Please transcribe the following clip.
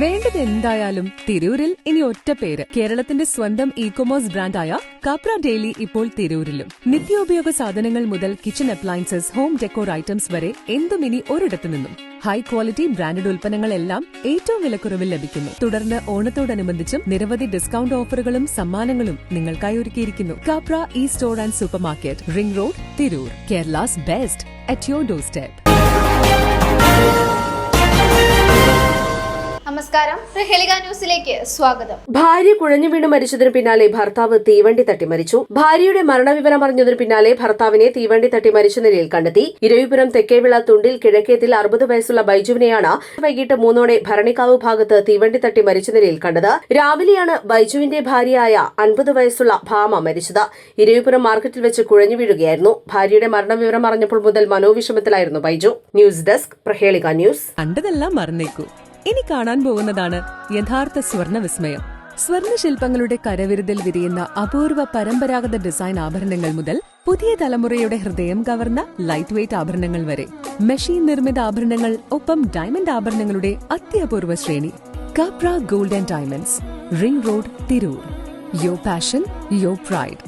വേണ്ടത് എന്തായാലും തിരൂരിൽ ഇനി ഒറ്റ പേര്. കേരളത്തിന്റെ സ്വന്തം ഇ-കൊമേഴ്സ് ബ്രാൻഡായ കാപ്ര ഡെയിലി ഇപ്പോൾ തിരൂരിലും. നിത്യോപയോഗ സാധനങ്ങൾ മുതൽ kitchen appliances, home decor items വരെ എന്തും ഇനി ഒരിടത്തു നിന്നും. ഹൈ ക്വാളിറ്റി ബ്രാൻഡഡ് ഉൽപ്പന്നങ്ങളെല്ലാം ഏറ്റവും വിലക്കുറവിൽ ലഭിക്കുന്നു. തുടർന്ന് ഓണത്തോടനുബന്ധിച്ചും നിരവധി ഡിസ്കൌണ്ട് ഓഫറുകളും സമ്മാനങ്ങളും നിങ്ങൾക്കായി ഒരുക്കിയിരിക്കുന്നു. Capra E store and super market, ring road, Tirur. Kerala's best at your door step. നമസ്കാരം, പ്രഹേളിക ന്യൂസിലേക്ക് സ്വാഗതം. ഭാര്യ കുഴഞ്ഞു വീണ് മരിച്ചതിനു പിന്നാലെ ഭർത്താവ് തീവണ്ടി തട്ടി മരിച്ചു. ഭാര്യയുടെ മരണവിവരം അറിഞ്ഞതിനു പിന്നാലെ ഭർത്താവിനെ തീവണ്ടി തട്ടി മരിച്ച നിലയിൽ കണ്ടെത്തി. ഇരവിപുരം തെക്കേവിള തുണ്ടിൽ കിഴക്കേത്തിൽ 60 വയസ്സുള്ള ബൈജുവിനെയാണ് വൈകിട്ട് 3 ഭരണിക്കാവ് ഭാഗത്ത് തീവണ്ടി തട്ടി മരിച്ച നിലയിൽ കണ്ടത്. രാവിലെയാണ് ബൈജുവിന്റെ ഭാര്യയായ 50 വയസ്സുള്ള ഭാമ മരിച്ചത്. ഇരവിപുരം മാർക്കറ്റിൽ വെച്ച് കുഴഞ്ഞു വീഴുകയായിരുന്നു. ഭാര്യയുടെ മരണവിവരം അറിഞ്ഞപ്പോൾ മുതൽ മനോവിഷമത്തിലായിരുന്നു Baiju. News desk, Prahelika news. കണ്ടതെല്ലാം മറന്നേക്കൂ. ഇനി കാണാൻ പോകുന്നതാണ് യഥാർത്ഥ സ്വർണ്ണ വിസ്മയം. സ്വർണ്ണശില്പങ്ങളുടെ കരവിരുതിൽ വിരിയുന്ന അപൂർവ പരമ്പരാഗത ഡിസൈൻ ആഭരണങ്ങൾ മുതൽ പുതിയ തലമുറയുടെ ഹൃദയം കവർന്ന ലൈറ്റ് വെയ്റ്റ് ആഭരണങ്ങൾ വരെ. മെഷീൻ നിർമ്മിത ആഭരണങ്ങൾ, ഒപ്പം ഡയമണ്ട് ആഭരണങ്ങളുടെ അത്യപൂർവ ശ്രേണി. Capra gold and diamonds, ring road, Tirur. Your passion, your pride.